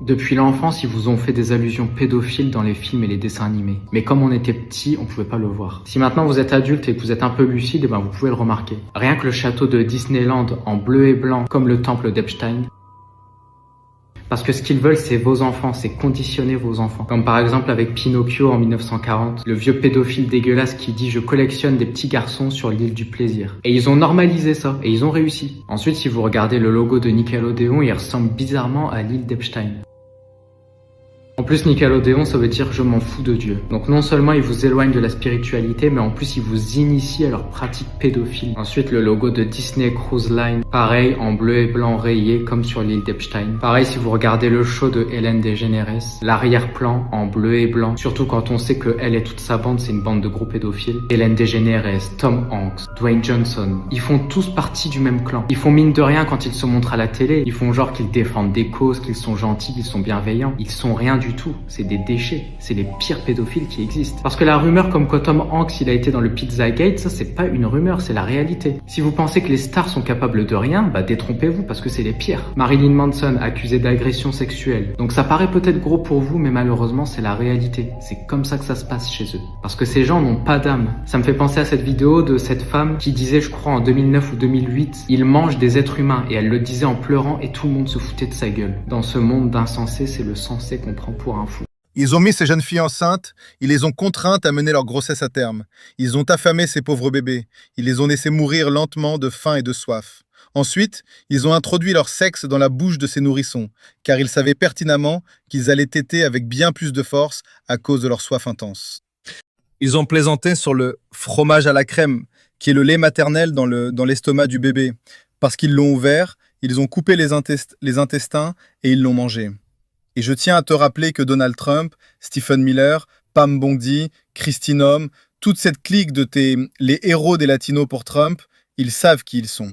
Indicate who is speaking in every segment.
Speaker 1: Depuis l'enfance, ils vous ont fait des allusions pédophiles dans les films et les dessins animés. Mais comme on était petit, on pouvait pas le voir. Si maintenant vous êtes adulte et que vous êtes un peu lucide, vous pouvez le remarquer. Rien que le château de Disneyland en bleu et blanc, comme le temple d'Epstein. Parce que ce qu'ils veulent, c'est vos enfants, c'est conditionner vos enfants. Comme par exemple avec Pinocchio en 1940, le vieux pédophile dégueulasse qui dit « Je collectionne des petits garçons sur l'île du plaisir ». Et ils ont normalisé ça, et ils ont réussi. Ensuite, si vous regardez le logo de Nickelodeon, il ressemble bizarrement à l'île d'Epstein. En plus, Nickelodeon, ça veut dire « je m'en fous de Dieu ». Donc non seulement ils vous éloignent de la spiritualité, mais en plus ils vous initient à leurs pratiques pédophiles. Ensuite, le logo de Disney Cruise Line, pareil, en bleu et blanc rayé, comme sur l'île d'Epstein. Pareil, si vous regardez le show de Ellen DeGeneres, l'arrière-plan en bleu et blanc, surtout quand on sait que elle et toute sa bande, c'est une bande de gros pédophiles. Ellen DeGeneres, Tom Hanks, Dwayne Johnson, ils font tous partie du même clan. Ils font mine de rien quand ils se montrent à la télé. Ils font genre qu'ils défendent des causes, qu'ils sont gentils, qu'ils sont bienveillants. Ils sont rien du tout, c'est des déchets, c'est les pires pédophiles qui existent. Parce que la rumeur comme quoi Tom Hanks il a été dans le Pizzagate, ça c'est pas une rumeur, c'est la réalité. Si vous pensez que les stars sont capables de rien, détrompez-vous parce que c'est les pires. Marilyn Manson accusé d'agression sexuelle. Donc ça paraît peut-être gros pour vous, mais malheureusement c'est la réalité. C'est comme ça que ça se passe chez eux. Parce que ces gens n'ont pas d'âme. Ça me fait penser à cette vidéo de cette femme qui disait, je crois en 2009 ou 2008, ils mangent des êtres humains, et elle le disait en pleurant et tout le monde se foutait de sa gueule. Dans ce monde d'insensés, c'est le sensé qu'on prend pour un fou.
Speaker 2: Ils ont mis ces jeunes filles enceintes, ils les ont contraintes à mener leur grossesse à terme. Ils ont affamé ces pauvres bébés. Ils les ont laissés mourir lentement de faim et de soif. Ensuite, ils ont introduit leur sexe dans la bouche de ces nourrissons, car ils savaient pertinemment qu'ils allaient téter avec bien plus de force à cause de leur soif intense. Ils ont plaisanté sur le fromage à la crème, qui est le lait maternel dans l'estomac du bébé. Parce qu'ils l'ont ouvert, ils ont coupé les intestins et ils l'ont mangé. Et je tiens à te rappeler que Donald Trump, Stephen Miller, Pam Bondi, Christine Homme, toute cette clique les héros des latinos pour Trump, ils savent qui ils sont.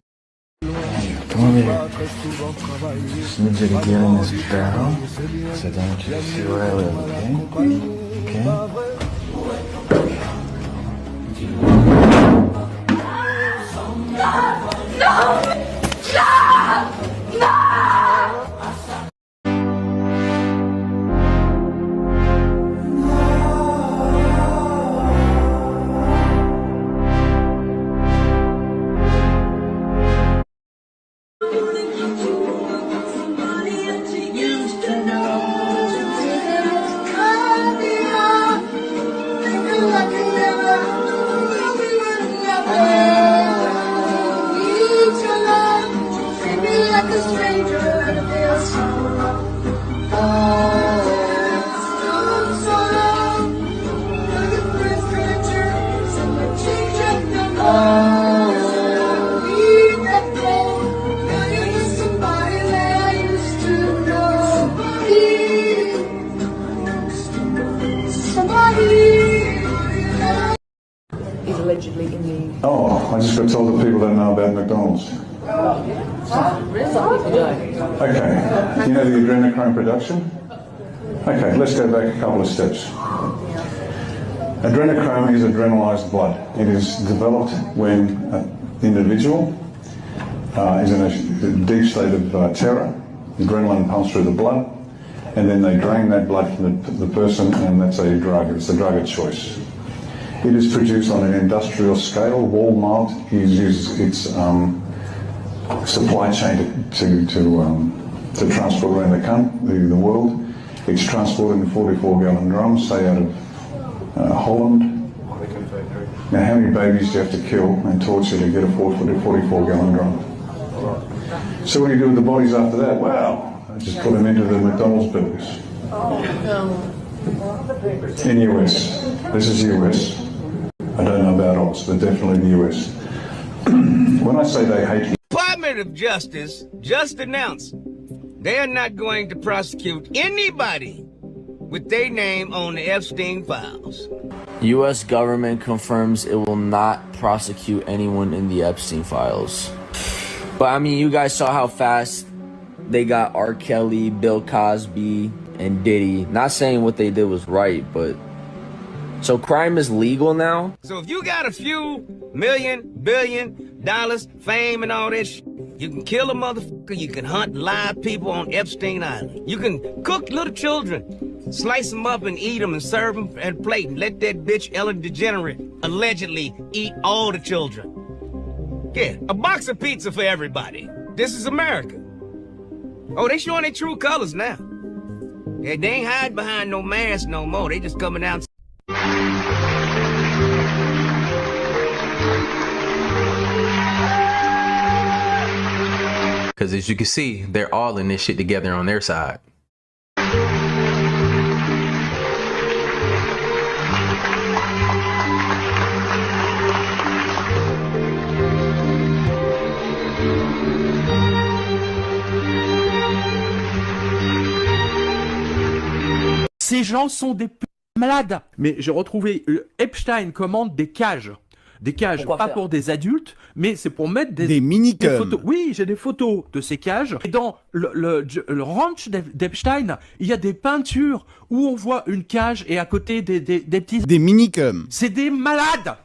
Speaker 3: Allegedly in the...
Speaker 4: Oh, I just got told that people don't know about McDonald's. Okay, do you know the adrenochrome production? Okay, let's go back a couple of steps. Adrenochrome is adrenalized blood. It is developed when an individual is in a deep state of terror. Adrenaline pumps through the blood, and then they drain that blood from the person, and that's a drug. It's a drug of choice. It is produced on an industrial scale. Walmart uses its supply chain to transport around the world. It's transported in 44-gallon drums, say out of Holland. Now, how many babies do you have to kill and torture to get a 44-gallon drum? So what do you do with the bodies after that? Well, I just put them into the McDonald's burgers. In US. This is US. I don't know about Oz, but definitely the US. When I say they hate...
Speaker 5: Department of Justice just announced they are not going to prosecute anybody with their name on the Epstein files.
Speaker 6: U.S. government confirms it will not prosecute anyone in the Epstein files. But I mean, you guys saw how fast they got R. Kelly, Bill Cosby, and Diddy. Not saying what they did was right, but... So crime is legal now?
Speaker 5: So if you got a few million, billion dollars, fame and all that You can kill a motherfucker, you can hunt live people on Epstein Island. You can cook little children, slice them up and eat them and serve them at a plate and let that bitch Ellen DeGeneres allegedly eat all the children. Yeah, a box of pizza for everybody. This is America. Oh, they showing their true colors now. Yeah, they ain't hiding behind no mask no more. They just coming out.
Speaker 3: Because as you can see, they're all in this shit together on their side.
Speaker 7: Ces gens sont des malades. Mais j'ai retrouvé Epstein commande des cages. Des cages,
Speaker 8: Pourquoi
Speaker 7: pas
Speaker 8: faire
Speaker 7: pour des adultes, mais c'est pour mettre des
Speaker 2: Des minicums.
Speaker 7: photos. Oui, j'ai des photos de ces cages. Et dans le ranch d'Epstein, il y a des peintures où on voit une cage et à côté des petits...
Speaker 2: Des minicums.
Speaker 7: C'est des malades.